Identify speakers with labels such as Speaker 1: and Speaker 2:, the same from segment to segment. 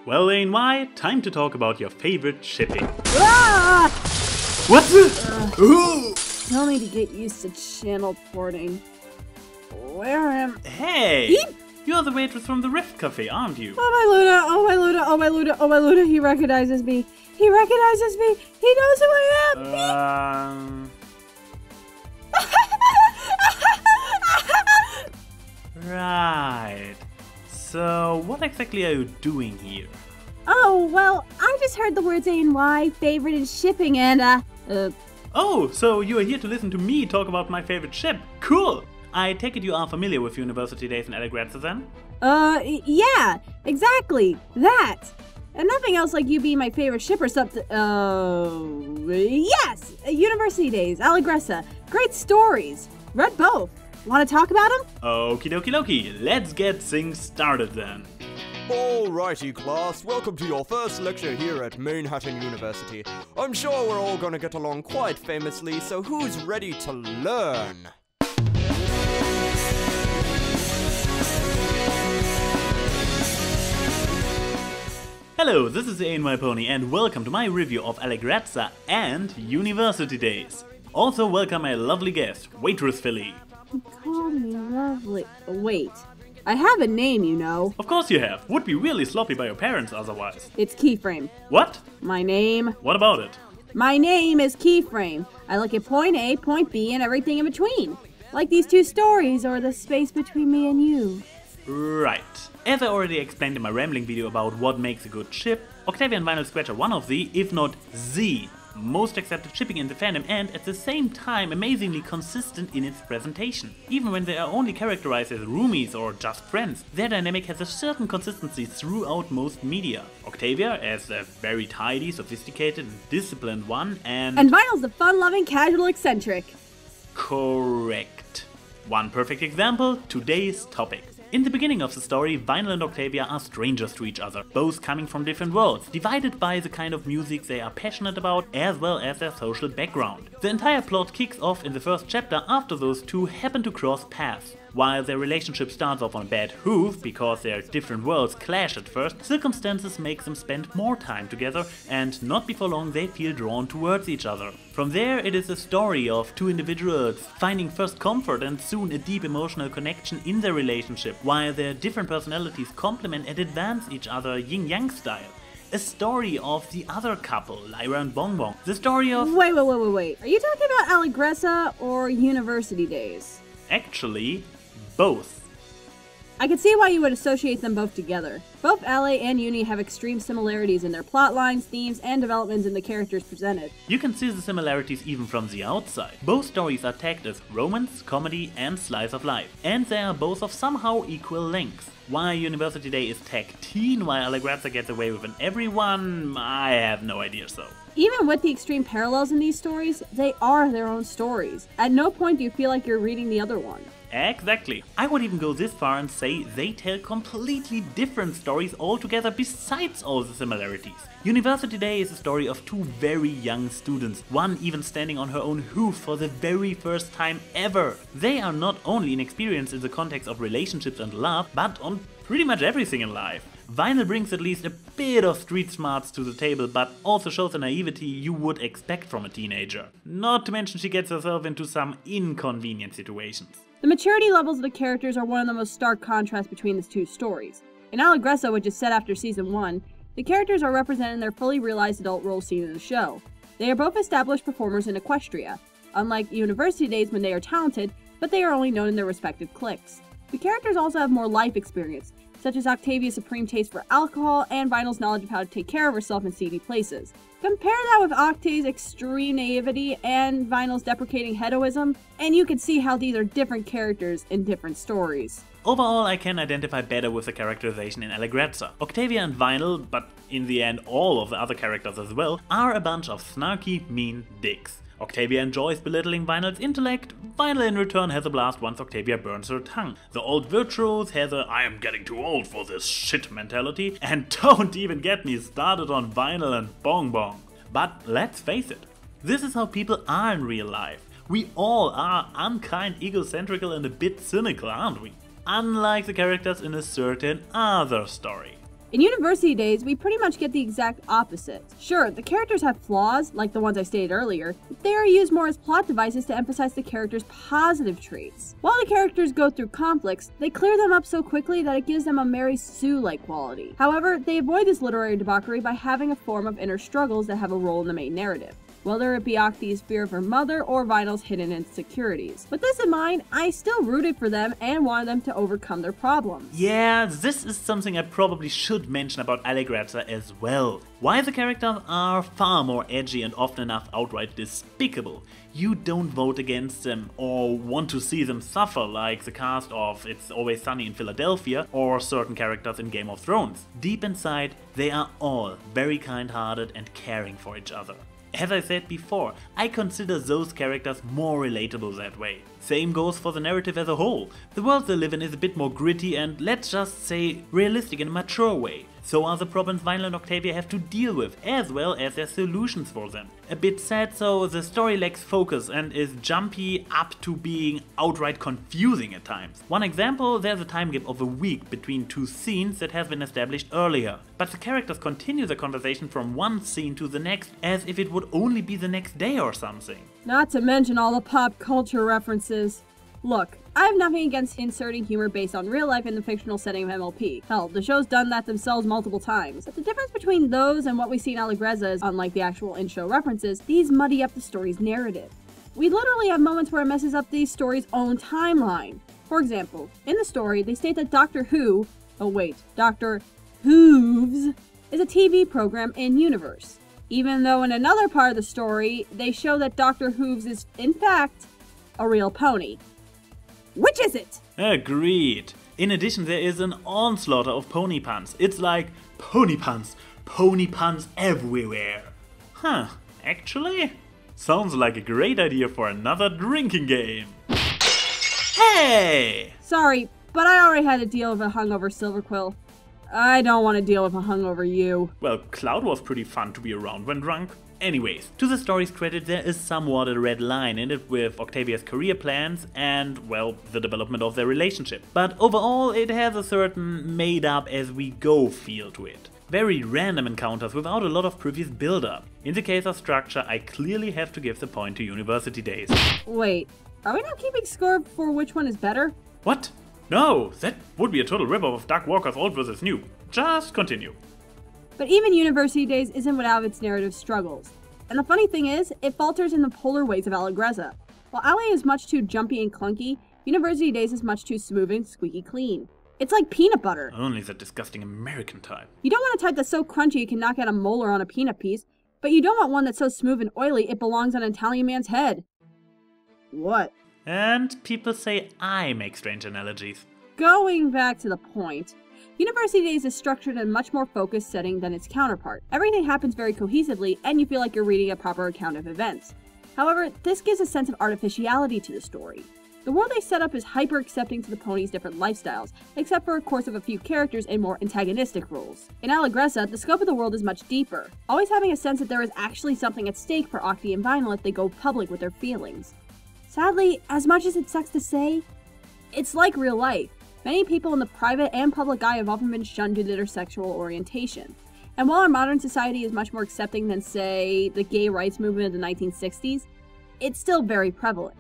Speaker 1: Well, ANY, time to talk about your favorite shipping.
Speaker 2: Ah!
Speaker 1: What the?
Speaker 2: Tell me to get used to channel porting. Where am...
Speaker 1: Hey!
Speaker 2: Eep.
Speaker 1: You're the waitress from the Rift Cafe, aren't you?
Speaker 2: Oh my Luna, oh my Luna, oh my Luna, oh my Luna, he recognizes me. He recognizes me. He knows who I am.
Speaker 1: Right. So, what exactly are you doing here?
Speaker 2: Oh, well, I just heard the words ANY, favorite, and shipping, and,
Speaker 1: Oh, so you are here to listen to me talk about my favorite ship. Cool! I take it you are familiar with University Days in Allegrezza then?
Speaker 2: Yeah, exactly, that. And nothing else like you being my favorite ship or something. Yes! University Days, Allegrezza. Great stories. Read both. Want to talk about them?
Speaker 1: Okie dokie dokie, let's get things started then.
Speaker 3: Alrighty class, welcome to your first lecture here at Manhattan University. I'm sure we're all gonna get along quite famously, so who's ready to learn?
Speaker 1: Hello, this is TheAnYPony and welcome to my review of Allegrezza and University Days. Also welcome my lovely guest, Waitress Philly.
Speaker 2: You call me lovely. Wait. I have a name, you know.
Speaker 1: Of course you have. Would be really sloppy by your parents otherwise.
Speaker 2: It's Keyframe.
Speaker 1: What?
Speaker 2: My name.
Speaker 1: What about it?
Speaker 2: My name is Keyframe. I look at point A, point B, and everything in between. Like these two stories or the space between me and you.
Speaker 1: Right. As I already explained in my rambling video about what makes a good ship, Octavia and Vinyl Scratch are one of the, if not the, most accepted shipping in the fandom and at the same time amazingly consistent in its presentation. Even when they are only characterized as roomies or just friends, their dynamic has a certain consistency throughout most media. Octavia as a very tidy, sophisticated and disciplined one and
Speaker 2: Vinyl's the fun-loving, casual eccentric.
Speaker 1: Correct. One perfect example, today's topic. In the beginning of the story, Vinyl and Octavia are strangers to each other, both coming from different worlds, divided by the kind of music they are passionate about as well as their social background. The entire plot kicks off in the first chapter after those two happen to cross paths. While their relationship starts off on a bad hoof because their different worlds clash at first, circumstances make them spend more time together and not before long they feel drawn towards each other. From there it is a story of two individuals finding first comfort and soon a deep emotional connection in their relationship, while their different personalities complement and advance each other yin-yang style. A story of the other couple, Lyra and Bonbon. The story of...
Speaker 2: Wait. Are you talking about Allegrezza or University Days?
Speaker 1: Actually, both.
Speaker 2: I can see why you would associate them both together. Both LA and Uni have extreme similarities in their plotlines, themes, and developments in the characters presented.
Speaker 1: You can see the similarities even from the outside. Both stories are tagged as romance, comedy, and slice of life, and they are both of somehow equal length. Why University Day is tagged teen while Allegrezza gets away with an everyone, I have no idea so.
Speaker 2: Even with the extreme parallels in these stories, they are their own stories. At no point do you feel like you're reading the other one.
Speaker 1: Exactly. I would even go this far and say they tell completely different stories altogether besides all the similarities. University Day is a story of two very young students, one even standing on her own hoof for the very first time ever. They are not only inexperienced in the context of relationships and love, but on pretty much everything in life. Vinyl brings at least a bit of street smarts to the table, but also shows the naivety you would expect from a teenager. Not to mention she gets herself into some inconvenient situations.
Speaker 2: The maturity levels of the characters are one of the most stark contrasts between the two stories. In Allegrezza, which is set after Season 1, the characters are represented in their fully realized adult roles seen in the show. They are both established performers in Equestria, unlike University Days when they are talented, but they are only known in their respective cliques. The characters also have more life experience, such as Octavia's supreme taste for alcohol and Vinyl's knowledge of how to take care of herself in seedy places. Compare that with Octa's extreme naivety and Vinyl's deprecating hedonism, and you can see how these are different characters in different stories.
Speaker 1: Overall, I can identify better with the characterization in Allegrezza. Octavia and Vinyl, but in the end all of the other characters as well, are a bunch of snarky, mean dicks. Octavia enjoys belittling Vinyl's intellect, Vinyl in return has a blast once Octavia burns her tongue. The old virtuos has a I am getting too old for this shit mentality, and don't even get me started on Vinyl and Bonbon. But let's face it, this is how people are in real life. We all are unkind, egocentrical and a bit cynical, aren't we? Unlike the characters in a certain other story.
Speaker 2: In University Days, we pretty much get the exact opposite. Sure, the characters have flaws, like the ones I stated earlier, but they are used more as plot devices to emphasize the characters' positive traits. While the characters go through conflicts, they clear them up so quickly that it gives them a Mary Sue-like quality. However, they avoid this literary debauchery by having a form of inner struggles that have a role in the main narrative, whether it be Octi's fear of her mother or Vinyl's hidden insecurities. With this in mind, I still rooted for them and wanted them to overcome their problems.
Speaker 1: Yeah, this is something I probably should mention about Allegrezza as well. While the characters are far more edgy and often enough outright despicable, you don't vote against them or want to see them suffer like the cast of It's Always Sunny in Philadelphia or certain characters in Game of Thrones. Deep inside, they are all very kind-hearted and caring for each other. As I said before, I consider those characters more relatable that way. Same goes for the narrative as a whole. The world they live in is a bit more gritty and, let's just say, realistic in a mature way. So are the problems Vinyl and Octavia have to deal with, as well as their solutions for them. A bit sad so the story lacks focus and is jumpy up to being outright confusing at times. One example, there's a time gap of a week between two scenes that has been established earlier. But the characters continue the conversation from one scene to the next as if it would only be the next day or something.
Speaker 2: Not to mention all the pop culture references. Look, I have nothing against inserting humor based on real life in the fictional setting of MLP. Hell, the show's done that themselves multiple times. But the difference between those and what we see in Allegrezza is, unlike the actual in-show references, these muddy up the story's narrative. We literally have moments where it messes up the story's own timeline. For example, in the story, they state that Doctor Whoves is a TV program in universe. Even though in another part of the story, they show that Dr. Whoves is, in fact, a real pony. Which is it?
Speaker 1: Agreed. In addition, there is an onslaught of pony puns. It's like pony puns everywhere. Huh, actually? Sounds like a great idea for another drinking game. Hey!
Speaker 2: Sorry, but I already had to deal with a hungover Silverquill. I don't want to deal with a hungover you.
Speaker 1: Well, Cloud was pretty fun to be around when drunk. Anyways, to the story's credit, there is somewhat a red line in it with Octavia's career plans and, well, the development of their relationship. But overall, it has a certain made-up-as-we-go feel to it. Very random encounters without a lot of previous build-up. In the case of structure, I clearly have to give the point to University Days.
Speaker 2: Wait, are we not keeping score for which one is better?
Speaker 1: What? No, that would be a total rip-off of Doug Walker's Old vs. New. Just continue.
Speaker 2: But even University Days isn't without its narrative struggles. And the funny thing is, it falters in the polar ways of Allegrezza. While Alle is much too jumpy and clunky, University Days is much too smooth and squeaky clean. It's like peanut butter.
Speaker 1: Only that disgusting American type.
Speaker 2: You don't want a type that's so crunchy you can knock out a molar on a peanut piece, but you don't want one that's so smooth and oily it belongs on an Italian man's head. What?
Speaker 1: And people say I make strange analogies.
Speaker 2: Going back to the point, University Days is structured in a much more focused setting than its counterpart. Everything happens very cohesively, and you feel like you're reading a proper account of events. However, this gives a sense of artificiality to the story. The world they set up is hyper-accepting to the ponies' different lifestyles, except for of course of a few characters in more antagonistic roles. In Allegrezza, the scope of the world is much deeper, always having a sense that there is actually something at stake for Octi and Vinyl if they go public with their feelings. Sadly, as much as it sucks to say, it's like real life. Many people in the private and public eye have often been shunned due to their sexual orientation. And while our modern society is much more accepting than, say, the gay rights movement of the 1960s, it's still very prevalent.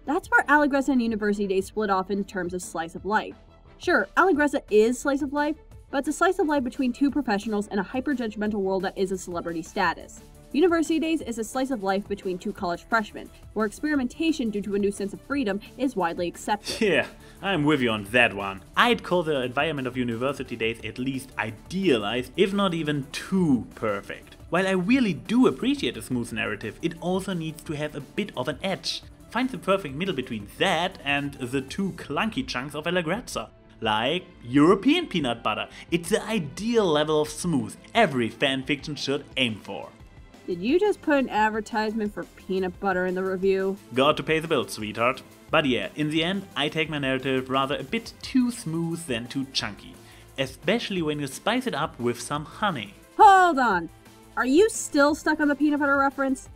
Speaker 2: That's where Allegrezza and University Days split off in terms of slice of life. Sure, Allegrezza is slice of life, but it's a slice of life between two professionals in a hyper-judgmental world that is a celebrity status. University Days is a slice of life between two college freshmen, where experimentation due to a new sense of freedom is widely accepted.
Speaker 1: Yeah, I'm with you on that one. I'd call the environment of University Days at least idealized, if not even too perfect. While I really do appreciate a smooth narrative, it also needs to have a bit of an edge. Find the perfect middle between that and the two clunky chunks of Allegrezza. Like European peanut butter. It's the ideal level of smooth every fanfiction should aim for.
Speaker 2: Did you just put an advertisement for peanut butter in the review?
Speaker 1: Got to pay the bills, sweetheart. But yeah, in the end, I take my narrative rather a bit too smooth than too chunky. Especially when you spice it up with some honey.
Speaker 2: Hold on! Are you still stuck on the peanut butter reference?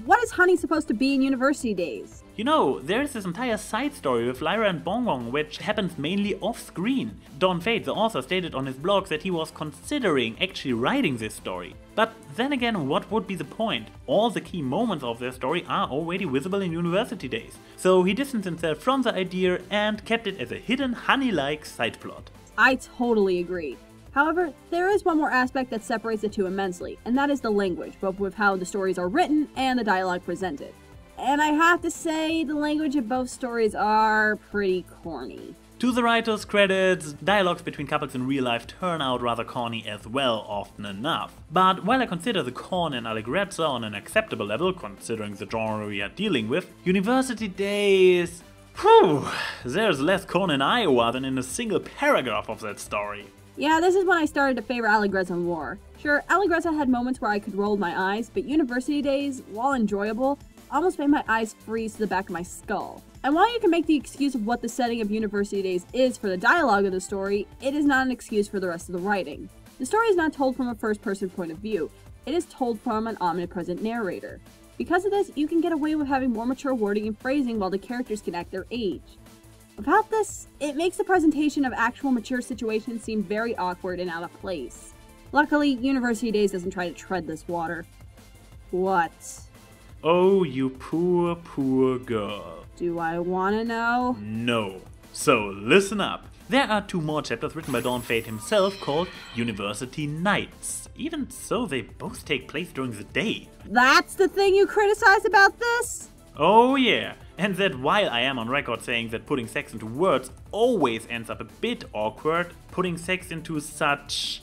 Speaker 2: what is Honey supposed to be in University Days?
Speaker 1: You know, there's this entire side story with Lyra and Bongbong which happens mainly off-screen. Don Fate, the author, stated on his blog that he was considering actually writing this story. But then again, what would be the point? All the key moments of their story are already visible in University Days. So he distanced himself from the idea and kept it as a hidden Honey-like side plot.
Speaker 2: I totally agree. However, there is one more aspect that separates the two immensely, and that is the language, both with how the stories are written and the dialogue presented. And I have to say, the language of both stories are pretty corny.
Speaker 1: To the writer's credits, dialogues between couples in real life turn out rather corny as well, often enough. But while I consider the corn in Allegrezza on an acceptable level, considering the genre we are dealing with, University Days... Whew, there's less corn in Iowa than in a single paragraph of that story.
Speaker 2: Yeah, this is when I started to favor Allegrezza more. Sure, Allegrezza had moments where I could roll my eyes, but University Days, while enjoyable, almost made my eyes freeze to the back of my skull. And while you can make the excuse of what the setting of University Days is for the dialogue of the story, it is not an excuse for the rest of the writing. The story is not told from a first-person point of view, it is told from an omnipresent narrator. Because of this, you can get away with having more mature wording and phrasing while the characters can act their age. Without this, it makes the presentation of actual mature situations seem very awkward and out of place. Luckily, University Days doesn't try to tread this water. What?
Speaker 1: Oh, you poor, poor girl.
Speaker 2: Do I wanna know?
Speaker 1: No. So, listen up. There are 2 more chapters written by Dawn Fate himself called University Nights. Even so, they both take place during the day.
Speaker 2: That's the thing you criticize about this?
Speaker 1: Oh yeah, and that while I am on record saying that putting sex into words always ends up a bit awkward, putting sex into such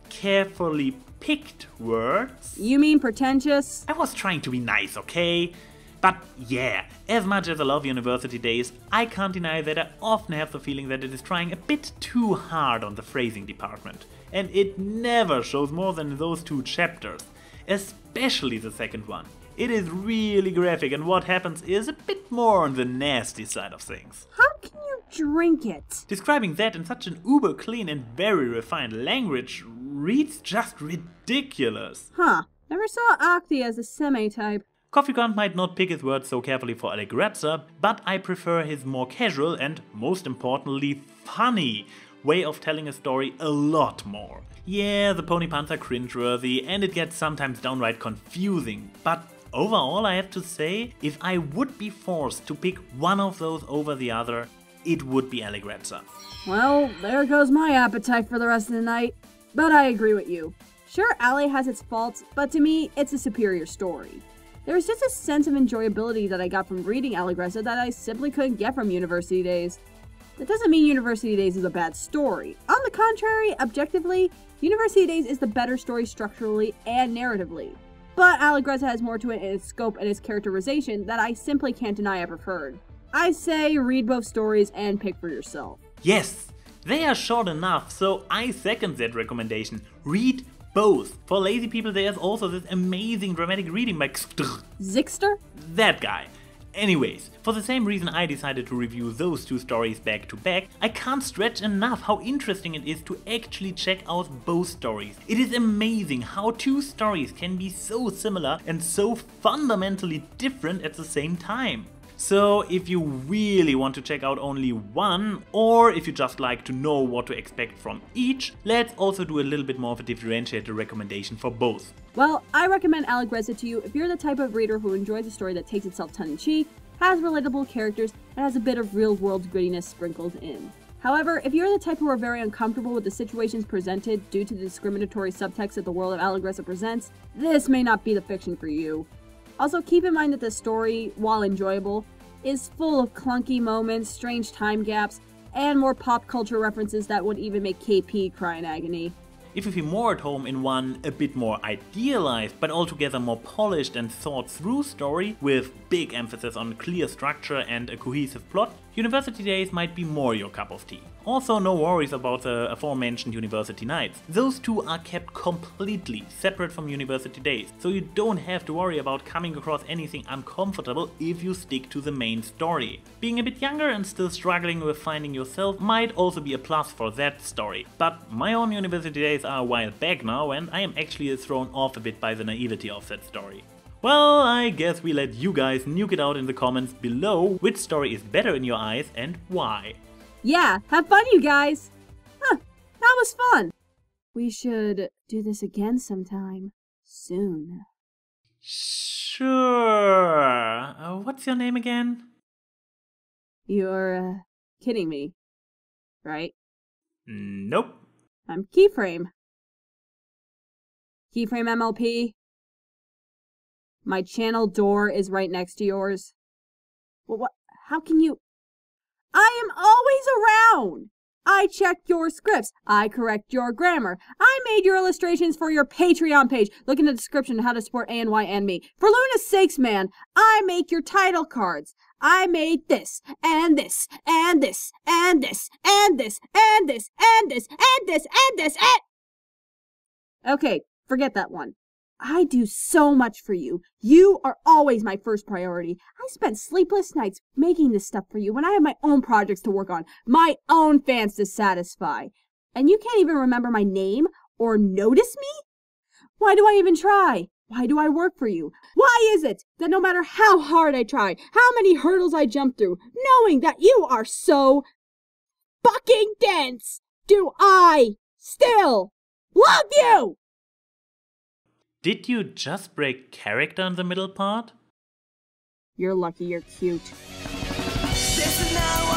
Speaker 1: carefully picked words...
Speaker 2: You mean pretentious?
Speaker 1: I was trying to be nice, okay? But yeah, as much as I love University Days, I can't deny that I often have the feeling that it is trying a bit too hard on the phrasing department. And it never shows more than those 2 chapters, especially the second one. It is really graphic, and what happens is a bit more on the nasty side of things.
Speaker 2: How can you drink it?
Speaker 1: Describing that in such an uber clean and very refined language reads just ridiculous.
Speaker 2: Huh. Never saw Octi as a semi-type.
Speaker 1: Coffee Grunt might not pick his words so carefully for Allegrezza, but I prefer his more casual and, most importantly, funny way of telling a story a lot more. Yeah, the pony puns are cringeworthy, and it gets sometimes downright confusing, but overall, I have to say, if I would be forced to pick one of those over the other, it would be Allegrezza.
Speaker 2: Well, there goes my appetite for the rest of the night. But I agree with you. Sure, Alle has its faults, but to me, it's a superior story. There's just a sense of enjoyability that I got from reading Allegrezza that I simply couldn't get from University Days. That doesn't mean University Days is a bad story. On the contrary, objectively, University Days is the better story structurally and narratively. But Allegrezza has more to it in its scope and its characterization that I simply can't deny I preferred. I say read both stories and pick for yourself.
Speaker 1: Yes, they are short enough, so I second that recommendation. Read both. For lazy people, there's also this amazing dramatic reading by
Speaker 2: Zixter?
Speaker 1: That guy. Anyways, for the same reason I decided to review those 2 stories back to back, I can't stretch enough how interesting it is to actually check out both stories. It is amazing how 2 stories can be so similar and so fundamentally different at the same time. So if you really want to check out only one, or if you just like to know what to expect from each, let's also do a little bit more of a differentiated recommendation for both.
Speaker 2: Well, I recommend Allegrezza to you if you're the type of reader who enjoys a story that takes itself tongue-in-cheek, has relatable characters, and has a bit of real-world grittiness sprinkled in. However, if you're the type who are very uncomfortable with the situations presented due to the discriminatory subtext that the world of Allegrezza presents, this may not be the fiction for you. Also, keep in mind that the story, while enjoyable, is full of clunky moments, strange time gaps, and more pop culture references that would even make KP cry in agony.
Speaker 1: If you feel more at home in one a bit more idealized but altogether more polished and thought through story with big emphasis on clear structure and a cohesive plot, University Days might be more your cup of tea. Also, no worries about the aforementioned University Nights. Those 2 are kept completely separate from University Days, so you don't have to worry about coming across anything uncomfortable if you stick to the main story. Being a bit younger and still struggling with finding yourself might also be a plus for that story, but my own University Days are a while back now and I am actually thrown off a bit by the naivety of that story. Well, I guess we let you guys nuke it out in the comments below which story is better in your eyes and why.
Speaker 2: Yeah, have fun, you guys! Huh, that was fun! We should do this again sometime. Soon.
Speaker 1: Sure. What's your name again?
Speaker 2: You're, kidding me, right?
Speaker 1: Nope.
Speaker 2: I'm Keyframe. Keyframe MLP. My channel door is right next to yours. Well, what? How can you? I am always around! I check your scripts. I correct your grammar. I made your illustrations for your Patreon page. Look in the description how to support ANY and me. For Luna's sakes, man, I make your title cards. I made this, and this, and this, and this, and this, and this, and this, and this, and this, and... Okay, forget that one. I do so much for you. You are always my first priority. I spent sleepless nights making this stuff for you when I have my own projects to work on, my own fans to satisfy. And you can't even remember my name or notice me? Why do I even try? Why do I work for you? Why is it that no matter how hard I try, how many hurdles I jump through, knowing that you are so fucking dense, do I still love you?
Speaker 1: Did you just break character in the middle part?
Speaker 2: You're lucky you're cute.
Speaker 4: This is now